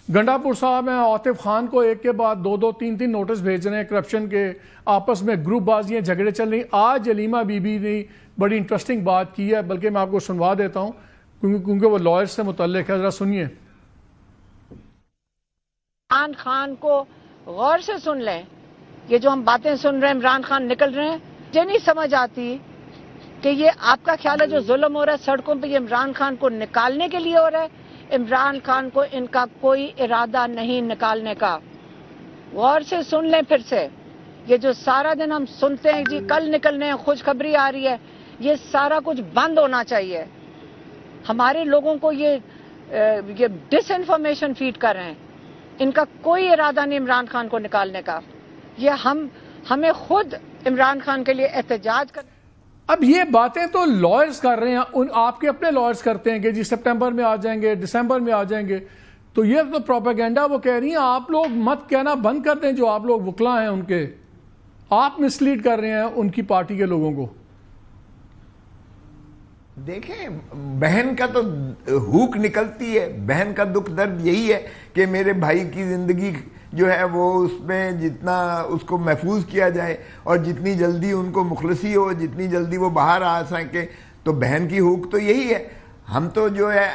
گنڈاپور صاحب ہیں عاطف خان کو ایک کے بعد دو دو تین تین نوٹس بھیج رہے ہیں کرپشن کے، آپس میں گروپ بازیاں جھگڑے چل رہی. آج علیمہ بی بی نے بڑی انٹرسٹنگ بات کی ہے، بلکہ میں آپ کو سنوا دیتا ہوں کیونکہ وہ لائر سے متعلق ہے. ذرا سنیے. عمران خان کو غور سے سن لیں. یہ جو ہم باتیں سن رہے ہیں عمران خان نکل رہے ہیں، مجھے نہیں سمجھ آتی کہ یہ آپ کا خیال ہے جو ظلم ہو رہا ہے سڑکوں پہ یہ عمران خان کو نکالنے کے لیے ہو رہا ہے. عمران خان کو ان کا کوئی ارادہ نہیں نکالنے کا. غور سے سن لیں پھر سے. یہ جو سارا دن ہم سنتے ہیں جی کل نکلنے ہیں، خوشخبری آ رہی ہے، یہ سارا کچھ بند ہونا چاہیے. ہمارے لوگوں کو یہ ڈس انفارمیشن فیڈ کر رہے ہیں. ان کا کوئی ارادہ نہیں عمران خان کو نکالنے کا. یہ ہمیں خود عمران خان کے لیے احتجاج کر. اب یہ باتیں تو لائرز کر رہے ہیں، آپ کے اپنے لائرز کرتے ہیں کہ جی سپٹمبر میں آ جائیں گے، دسمبر میں آ جائیں گے. تو یہ تو پروپیگنڈا وہ کہہ رہی ہیں. آپ لوگ مت کہنا بند کر دیں، جو آپ لوگ وکلا ہیں ان کے، آپ مسلیڈ کر رہے ہیں ان کی پارٹی کے لوگوں کو. دیکھیں بہن کا تو ہوک نکلتی ہے، بہن کا دکھ درد یہی ہے کہ میرے بھائی کی زندگی جو ہے وہ اس میں جتنا اس کو محفوظ کیا جائے اور جتنی جلدی ان کو مخلصی ہو، جتنی جلدی وہ باہر آ سکے. تو بہن کی ہوک تو یہی ہے. ہم تو جو ہے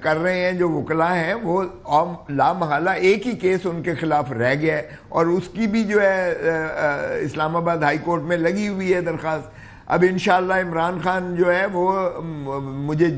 کر رہے ہیں، جو وکلا ہیں وہ لا محالہ ایک ہی کیس ان کے خلاف رہ گیا ہے اور اس کی بھی جو ہے اسلام آباد ہائی کورٹ میں لگی ہوئی ہے درخواست. اب انشاءاللہ عمران خان جو ہے وہ مجھے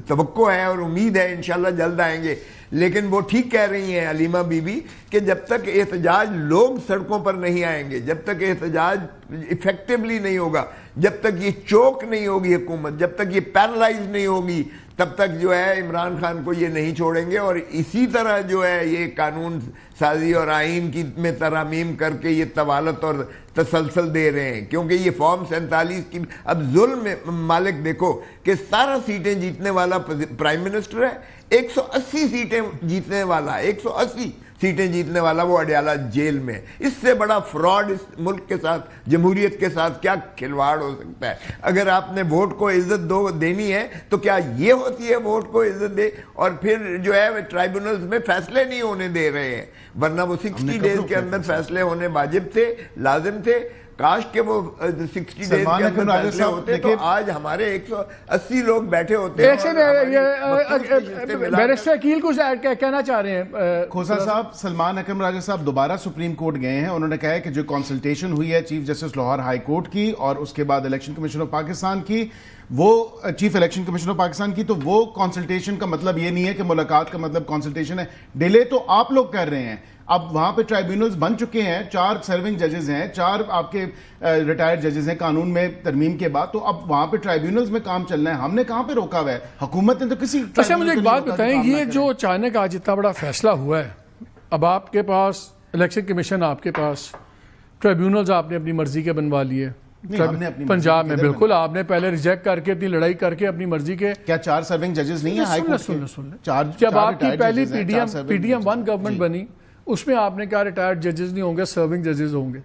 توقع ہے اور امید ہے انشاءاللہ جلد آئیں گے. لیکن وہ ٹھیک کہہ رہی ہیں علیمہ بی بی کہ جب تک احتجاج لوگ سڑکوں پر نہیں آئیں گے، جب تک احتجاج ایفیکٹولی نہیں ہوگا، جب تک یہ چوک نہیں ہوگی حکومت، جب تک یہ پیرالائز نہیں ہوگی، تب تک جو ہے عمران خان کو یہ نہیں چھوڑیں گے. اور اسی طرح جو ہے یہ قانون سازی اور آئین کی میں ترامیم کر کے یہ طوالت اور تسلسل دے رہے ہیں. کیونکہ یہ فارم 47 کی اب ظلم مالک دیکھو کہ 17 سیٹیں جیتنے والا پرائم منسٹر ہے، 180 سیٹیں جیتنے والا، 180 سیٹیں جیتنے والا وہ اڈیالہ جیل میں. اس سے بڑا فراڈ اس ملک کے ساتھ، جمہوریت کے ساتھ کیا کھلواڑ ہو سکتا ہے؟ اگر آپ نے ووٹ کو عزت دینی ہے تو کیا یہ ہوتی ہے ووٹ کو عزت دے اور پھر جو ہے ٹرائبونلز میں فیصلے نہیں ہونے دے رہے ہیں؟ ورنہ وہ 60 ڈیز کے اندر فیصلے ہونے واجب تھے، لازم تھے. کاش کہ وہ 60 ڈیز کے اندر فیصلے ہوتے تو آج ہمارے 180 لوگ بیٹھے ہوتے. بیرسٹر عقیل کچھ کہنا چاہ رہے ہیں. کھوسا صاحب، سلمان اکرم راجہ صاحب دوبارہ سپریم کورٹ گئے ہیں. انہوں نے کہا ہے کہ جو کنسلٹیشن ہوئی ہے chief justice Lahore high court کی اور اس کے بعد الیکشن کمیشن آف پاکستان کی، وہ chief election commission of Pakistan کی، تو وہ کنسلٹیشن کا مطلب یہ نہیں ہے کہ ملاقات کا مطلب کنسلٹیشن ہے. ڈیلے تو آپ لوگ کر رہے ہیں. اب وہاں پہ ٹرائیبیونلز بن چکے ہیں، 4 سرونگ ججز ہیں، 4 آپ کے ریٹائرڈ ججز ہیں قانون میں ترمیم کے بعد. تو اب وہاں پہ ٹرائیبیونلز میں کام چلنا ہے. ہم نے کہاں پہ روکا ہوا ہے؟ حکومت نے تو کسی. اچھا مجھے ایک بات بتائیں، یہ جو اچانک آج اتنا بڑا فیصلہ ہوا ہے، اب آپ کے پاس الیکشن کمیشن، آپ کے پاس ٹرائیبیونلز آپ نے اپنی مرضی کے بنوا لیے پنجاب میں. بالکل آپ نے پہلے ریجیکٹ کر کے اتنی لڑائی کر کے اپنی مرضی کے. کیا 4 سرونگ ججز نہیں ہیں ہائی کورٹ کے؟ جب آپ کی پہلی پی ڈی ایم 1 گورنمنٹ بنی اس میں آپ نے کہا ریٹائرڈ ججز نہیں ہوں گے، سرونگ ججز ہوں گے.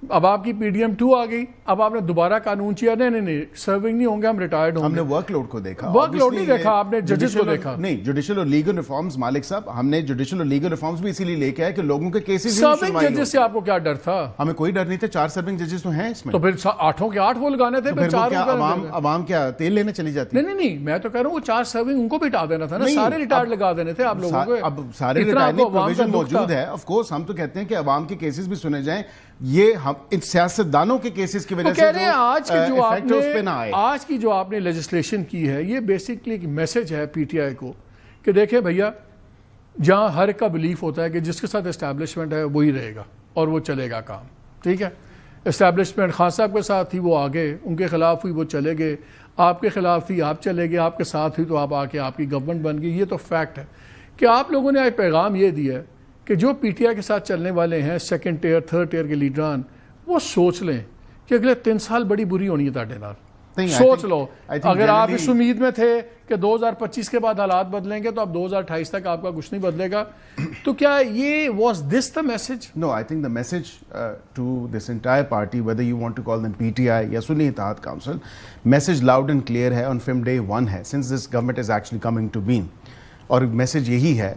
اب آپ کی پی ڈی ایم 2 آ گئی، اب آپ نے دوبارہ قانون چیا، نہیں سرونگ نہیں ہوں گے، ہم ریٹائرڈ ہوں گے. ہم نے ورک لوڈ کو دیکھا، ورک لوڈ نہیں دیکھا آپ نے، ججز کو دیکھا. نہیں، جوڈیشل اور لیگل ریفارمز مالک صاحب، ہم نے جوڈیشل اور لیگل ریفارمز بھی اسی لیے لے کے آئے کہ لوگوں کے کیسز. سرونگ ججز سے آپ کو کیا ڈر تھا؟ ہمیں کوئی ڈر نہیں تھا. 4 سرونگ ججز تو ہیں اس میں. تو پھر 8 کے 8 وہ لگانے تھے. پھر عوام کیا تیل لینے چلی جاتی؟ نہیں میں تو کہہ رہا ہوں وہ 4 سرونگ ان کو بھی ہٹا دینا تھا نا، سارے ریٹائرڈ لگا دینے تھے آپ لوگوں کو. اب سارے ریٹائرمنٹ پروویژن موجود ہے. آف کورس ہم تو کہتے ہیں کہ عوام کے کیسز بھی سنے جائیں. یہ ہم ان سیاستدانوں کے کیسز کی وجہ سے آج کی جو آپ نے لیجسلیشن کی ہے، یہ بیسکلی ایک میسج ہے پی ٹی آئی کو کہ دیکھیں بھیا، جہاں ہر ایک کا بلیف ہوتا ہے کہ جس کے ساتھ اسٹیبلشمنٹ ہے وہی رہے گا اور وہ چلے گا کام. ٹھیک ہے، اسٹیبلشمنٹ خان صاحب کے ساتھ تھی وہ آگے، ان کے خلاف ہوئی وہ چلے گئے، آپ کے خلاف تھی آپ چلے گئے، آپ کے ساتھ ہوئی تو آپ آ کے آپ کی گورنمنٹ بن گئی. یہ تو فیکٹ ہے کہ آپ لوگوں نے آج پیغام یہ دیا ہے کہ جو پی ٹی آئی کے ساتھ چلنے والے ہیں، 2nd ٹیئر 3rd ٹیئر کے لیڈران، وہ سوچ لیں کہ اگلے 3 سال بڑی بری ہونی ہے تاڑے نال. سوچ لو. اگر آپ اس امید میں تھے کہ 2025 کے بعد حالات بدلیں گے تو اب 2028 تک آپ کا کچھ نہیں بدلے گا. تو کیا یہ was this the message? No, I think the message to this entire party, whether you want to call them PTI یا سنی اتحاد council, message loud and clear ہے on from day one ہے, since this government is actually coming to being. اور message یہی ہے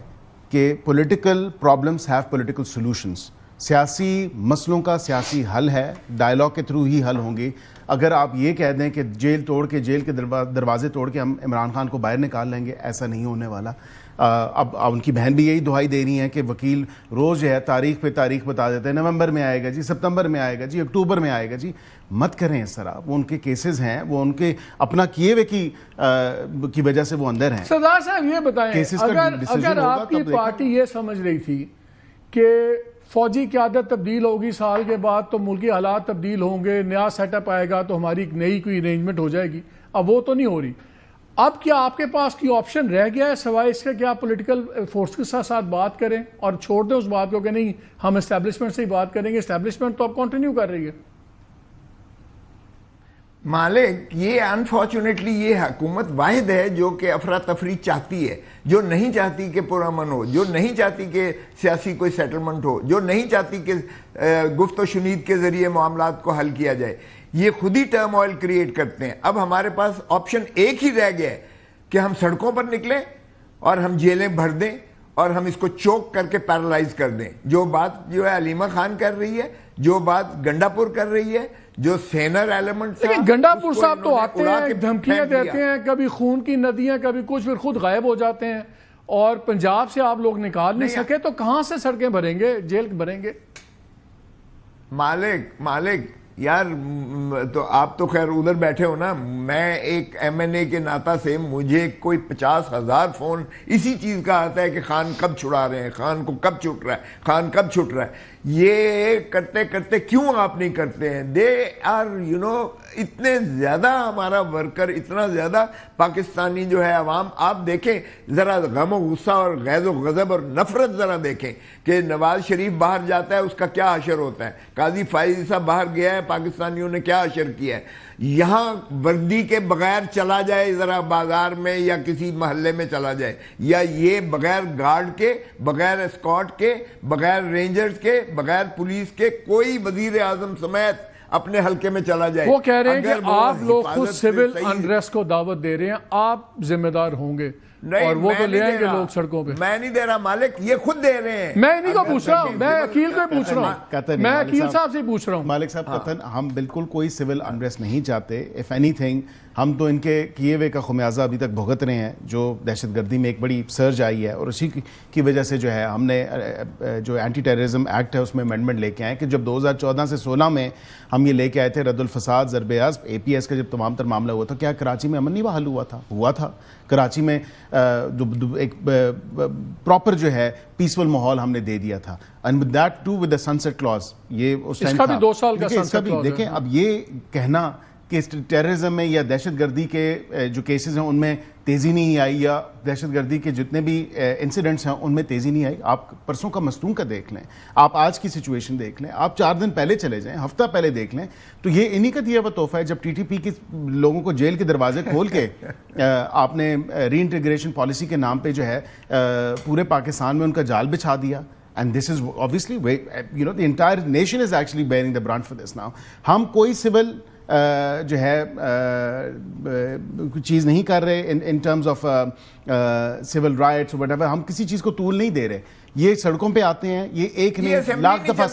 کہ political problems have political solutions. سیاسی مسئلوں کا سیاسی حل ہے, ڈائلاگ کے تھرو ہی حل ہوں گی. اگر آپ یہ کہہ دیں کہ جیل کے دروازے توڑ کے ہم عمران خان کو باہر نکال لیں گے, ایسا نہیں ہونے والا. اب ان کی بہن بھی یہی دہائی دے رہی ہیں کہ وکیل روز جو ہے تاریخ پہ تاریخ بتا دیتے ہیں, نومبر میں آئے گا جی, ستمبر میں آئے گا جی, اکتوبر میں آئے گا جی. مت کریں اس طرح, وہ ان کے کیسز ہیں, وہ ان کے اپنا کیے ہوئے کی وجہ سے وہ اندر ہیں. سردار صاحب یہ بتائیں, اگر آپ کی پارٹی یہ سمجھ رہی تھی کہ فوجی قیادت تبدیل ہوگی سال کے بعد تو ملکی حالات تبدیل ہوں گے, نیا سیٹ اپ آئے گا تو ہماری ایک نئی کوئی ارینجمنٹ ہو جائے گی, اب وہ تو نہیں ہو رہی. اب کیا آپ کے پاس کوئی آپشن رہ گیا ہے سوائے اس کے کہ آپ پولیٹیکل فورس کے ساتھ بات کریں اور چھوڑ دیں اس بات کو کہ نہیں ہم اسٹیبلشمنٹ سے ہی بات کریں گے؟ اسٹیبلشمنٹ تو اب کنٹینیو کر رہی ہے. مالک, یہ انفارچونیٹلی یہ حکومت واحد ہے جو کہ افراتفری چاہتی ہے, جو نہیں چاہتی کہ پرامن ہو, جو نہیں چاہتی کہ سیاسی کوئی سیٹلمنٹ ہو, جو نہیں چاہتی کہ گفت و شنید کے ذریعے معاملات کو حل کیا جائے. یہ خود ہی ٹرم آئل کریٹ کرتے ہیں. اب ہمارے پاس آپشن ایک ہی رہ گیا ہے کہ ہم سڑکوں پر نکلیں اور ہم جیلیں بھر دیں اور ہم اس کو چوک کر کے پیرالائز کر دیں. جو بات جو ہے علیمہ خان کر رہی ہے, جو بات گنڈا پور کر رہی ہے, جو سینر ایلیمنٹ لیکن گنڈا پور صاحب تو آتے ہیں, دھمکیاں دیتے ہیں, کبھی خون کی ندیاں, کبھی کچھ, پھر خود غائب ہو جاتے ہیں. اور پنجاب سے آپ لوگ نکال نہیں سکے تو کہاں سے سڑکیں بھریں گے, جیل بھریں گے؟ مالک یار, تو آپ تو خیر ادھر بیٹھے ہو نا, میں ایک ایم این اے کے ناطہ سے مجھے کوئی 50,000 فون اسی چیز کا آتا ہے کہ خان کب چھڑا رہے ہیں, خان کو کب چھٹ رہا ہے, خان کب چھٹ رہا ہے. یہ کرتے کرتے کیوں آپ نہیں کرتے ہیں؟ دے آر اتنے زیادہ ہمارا ورکر, اتنا زیادہ پاکستانی جو ہے عوام, آپ دیکھیں ذرا غم و غصہ اور غیظ و غضب اور نفرت ذرا دیکھیں کہ نواز شریف باہر جاتا ہے اس کا کیا حشر ہوتا ہے, قاضی فائز صاحب باہر گیا ہے پاکستانیوں نے کیا حشر کیا ہے. یہاں وردی کے بغیر چلا جائے ذرا بازار میں یا کسی محلے میں چلا جائے, یا یہ بغیر گارڈ کے, بغیر اسکارٹ کے, بغیر رینجرز کے, بغیر پولیس کے کوئی وزیر اعظم سمیت اپنے حلقے میں چلا جائے. وہ کہہ رہے ہیں کہ آپ لوگ خود سول انریسٹ کو دعوت دے رہے ہیں, آپ ذمہ دار ہوں گے اور وہ تو لے آئیں گے لوگ سڑکوں پہ. میں نہیں دے رہا مالک, یہ خود دے رہے ہیں. میں انہیں کو پوچھ رہا ہوں, میں عقیل کو پوچھ رہا ہوں, میں عقیل صاحب سے پوچھ رہا ہوں. مالک صاحب قطن ہم بالکل کوئی سول انریسٹ نہیں چاہتے. اف اینی تھنگ ہم تو ان کے کیے ہوئے کا خمیازہ ابھی تک بھگت رہے ہیں, جو دہشت گردی میں ایک بڑی سرج آئی ہے, اور اسی کی وجہ سے جو ہے ہم نے جو اینٹی ٹیررزم ایکٹ ہے اس میں امینڈمنٹ لے کے آئے کہ جب 2014 سے 16 میں ہم یہ لے کے آئے تھے رد الفساد ضرب عزم اے پی ایس کا جب تمام تر معاملہ ہوا تھا, کیا کراچی میں امن نہیں بحال ہوا تھا. کراچی میں ایک پراپر جو ہے پیسفل ماحول ہم نے دے دیا تھا. And with that to with the sunset clause, یہ اس کا بھی 2 سال کا سنسیٹ کلاز ہے. دیکھیں اب یہ کہنا کہ ٹیررزم میں یا دہشت گردی کے جو کیسز ہیں ان میں تیزی نہیں آئی, یا دہشت گردی کے جتنے بھی انسیڈنٹس ہیں ان میں تیزی نہیں آئی. آپ پرسوں کا مستون کا دیکھ لیں, آپ آج کی سچویشن دیکھ لیں, آپ 4 دن پہلے چلے جائیں, ہفتہ پہلے دیکھ لیں, تو یہ انہی کا دیا ہوا تحفہ ہے جب ٹی ٹی پی کے لوگوں کو جیل کے دروازے کھول کے آپ نے ری انٹیگریشن پالیسی کے نام پہ جو ہے پورے پاکستان میں ان کا جال بچھا دیا. And this is obviously, the entire nation is actually bearing the brunt for this now. ہم کوئی سول جو ہے چیز نہیں کر رہے in terms of civil rights what ever, ہم کسی چیز کو طول نہیں دے رہے. یہ سڑکوں پہ آتے ہیں, یہ ایک نہیں لاکھ دفعہ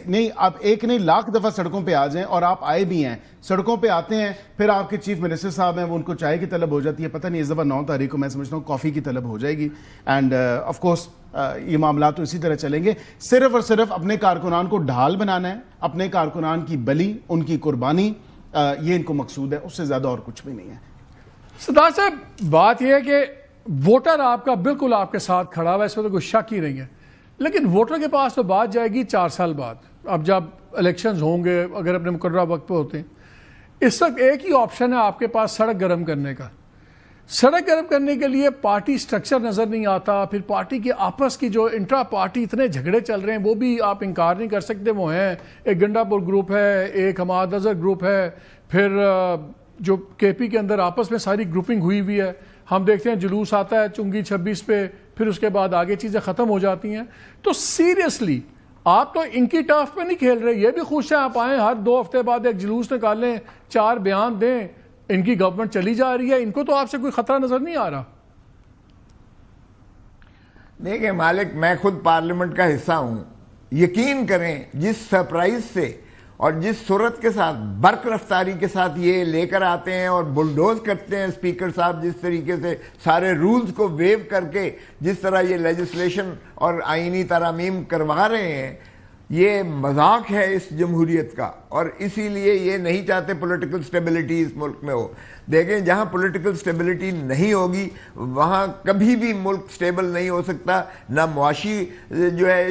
نہیں, آپ ایک نہیں لاکھ دفعہ سڑکوں پہ آ جائیں, اور آپ آئے بھی ہیں, سڑکوں پہ آتے ہیں, پھر آپ کے چیف منسٹر صاحب ہیں وہ ان کو چائے کی طلب ہو جاتی ہے, پتہ نہیں اس دفعہ 9 تاریخ کو میں سمجھتا ہوں کافی کی طلب ہو جائے گی. اینڈ آف کورس یہ معاملات تو اسی طرح چلیں گے. صرف اور صرف اپنے کارکنان کو ڈھال بنانا ہے, اپنے کارکنان کی بلی, ان کی قربانی, یہ ان کو مقصود ہے, اس سے زیادہ اور کچھ بھی نہیں ہے. سردار صاحب بات یہ ہے کہ ووٹر آپ کا بالکل آپ کے ساتھ کھڑا ہوا ہے, اس میں تو کوئی شک ہی نہیں ہے, لیکن ووٹر کے پاس تو بات جائے گی 4 سال بعد, اب جب الیکشنز ہوں گے اگر اپنے مقررہ وقت پہ ہوتے ہیں. اس وقت ایک ہی آپشن ہے آپ کے پاس سڑک گرم کرنے کا. سڑک گرم کرنے کے لیے پارٹی سٹرکچر نظر نہیں آتا, پھر پارٹی کے آپس کی جو انٹرا پارٹی اتنے جھگڑے چل رہے ہیں وہ بھی آپ انکار نہیں کر سکتے, وہ ہیں. ایک گنڈا پور گروپ ہے, ایک حماد اظہر گروپ ہے, پھر جو کے پی کے اندر آپس میں ساری گروپنگ ہوئی ہے. ہم دیکھتے ہیں جلوس آتا ہے چنگی 26 پہ, پھر اس کے بعد آگے چیزیں ختم ہو جاتی ہیں. تو سیریسلی آپ تو ان کی ٹرف پہ نہیں کھیل رہے, یہ بھی خوش ہیں آپ آئیں, ہر 2 ہفتے بعد ایک جلوس نکالیں, 4 بیان دیں, ان کی گورنمنٹ چلی جا رہی ہے, ان کو تو آپ سے کوئی خطرہ نظر نہیں آ رہا. دیکھیں مالک، میں خود پارلیمنٹ کا حصہ ہوں، یقین کریں جس سرپرائز سے اور جس صورت کے ساتھ برق رفتاری کے ساتھ یہ لے کر آتے ہیں اور بلڈوز کرتے ہیں اسپیکر صاحب، جس طریقے سے سارے رولز کو ویو کر کے جس طرح یہ لیجسلیشن اور آئینی ترامیم کروا رہے ہیں، یہ مذاق ہے اس جمہوریت کا، اور اسی لیے یہ نہیں چاہتے پولیٹیکل سٹیبلٹی اس ملک میں ہو۔ دیکھیں جہاں پولیٹیکل سٹیبلٹی نہیں ہوگی وہاں کبھی بھی ملک سٹیبل نہیں ہو سکتا، نہ معاشی جو ہے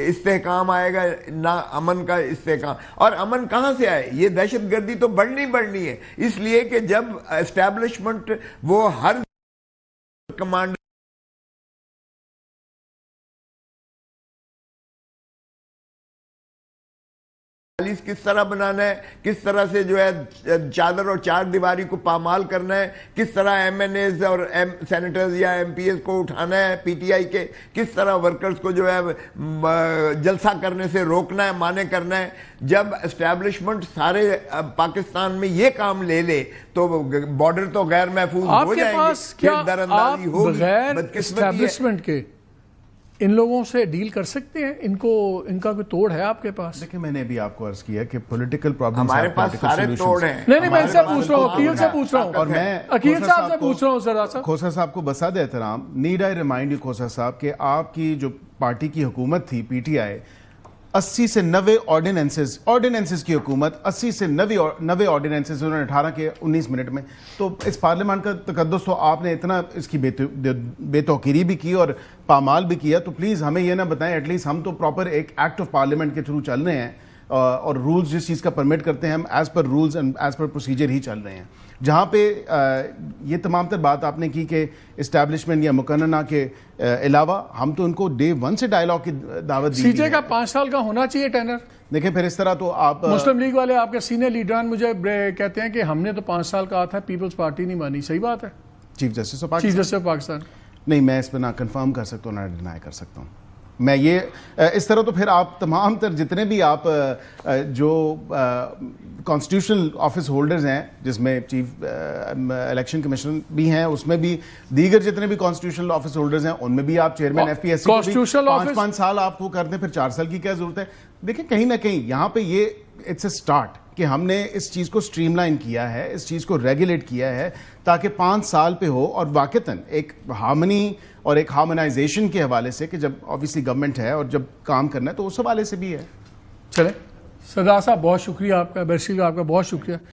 استحکام آئے گا، نہ امن کا استحکام۔ اور امن کہاں سے آئے؟ یہ دہشت گردی تو بڑھنی ہے، اس لیے کہ جب اسٹیبلشمنٹ وہ ہر کمانڈر کس طرح بنانا ہے، کس طرح سے جو ہے چادر اور چار دیواری کو پامال کرنا ہے، کس طرح ایم این ایز اور سینیٹرز یا ایم پی ایز کو اٹھانا ہے پی ٹی آئی کے، کس طرح ورکرز کو جو ہے جلسہ کرنے سے روکنا ہے، مانے کرنا ہے۔ جب اسٹیبلشمنٹ سارے پاکستان میں یہ کام لے لے تو بارڈر تو غیر محفوظ ہو جائیں گے، پھر در اندازی ہوگی۔ بغیر بدقسمتی اسٹیبلشمنٹ کے ان لوگوں سے ڈیل کر سکتے ہیں؟ ان کا کوئی توڑ ہے آپ کے پاس؟ دیکھیں میں نے ابھی آپ کو عرض کیا کہ پولیٹیکل پرابلمز ہمارے پاس سارے توڑ ہیں۔ نہیں میں ان سے پوچھ رہا ہوں، عقیل سے پوچھ رہا ہوں، اور میں عقیل صاحب سے پوچھ رہا ہوں ذرا سا۔ کھوسا صاحب کو بساد احترام، نیڈ آئی ریمائنڈ یو کھوسا صاحب کہ آپ کی جو پارٹی کی حکومت تھی پی ٹی آئی، 80 سے 90 آرڈیننسز کی حکومت، 80 سے 90 آرڈیننسز انہوں نے 18 کے 19 منٹ میں، تو اس پارلیمان کا تقدس تو آپ نے اتنا اس کی بے توقیری بھی کی اور پامال بھی کیا، تو پلیز ہمیں یہ نہ بتائیں، ایٹ لیسٹ ہم تو پراپر ایک ایکٹ آف پارلیمنٹ کے تھرو چل رہے ہیں اور رولز جس چیز کا پرمٹ کرتے ہیں ہم as per rules and as per procedure ہی چل رہے ہیں۔ جہاں پہ یہ تمام تر بات آپ نے کی کہ اسٹیبلشمنٹ یا مقننہ کے علاوہ ہم تو ان کو ڈے 1 سے ڈائیلاگ کی دعوت دی۔ سی جے کا 5 سال کا ہونا چاہیے ٹینر۔ دیکھیں پھر اس طرح تو آپ مسلم لیگ والے آپ کے سینئر لیڈران مجھے کہتے ہیں کہ ہم نے تو 5 سال کا تھا، پیپلز پارٹی نہیں مانی۔ صحیح بات ہے؟ چیف جسٹس آف پاکستان نہیں، میں اس پہ نہ کنفرم کر سکتا ہوں نہ ڈینائی کر سکتا ہوں۔ میں یہ اس طرح تو پھر آپ تمام تر جتنے بھی آپ جو کانسٹیٹیوشنل آفس ہولڈرز ہیں، جس میں چیف الیکشن کمیشن بھی ہیں، اس میں بھی دیگر جتنے بھی کانسٹیٹیوشنل آفس ہولڈرز ہیں ان میں بھی آپ chairman F P S C کو 5 سال آپ کو کرتے ہیں، پھر 4 سال کی کیا ضرورت ہے؟ دیکھیں کہیں نہ کہیں یہاں پہ یہ اٹس اے سٹارٹ کہ ہم نے اس چیز کو سٹریم لائن کیا ہے، اس چیز کو ریگولیٹ کیا ہے تاکہ 5 سال پہ ہو، اور واقعتاً ایک ہارمنی اور ایک ہارمونائزیشن کے حوالے سے کہ جب آبویسلی گورنمنٹ ہے اور جب کام کرنا ہے تو اس حوالے سے بھی ہے۔ چلیں سردار صاحب بہت شکریہ آپ کا، بیرشی کا آپ کا بہت شکریہ۔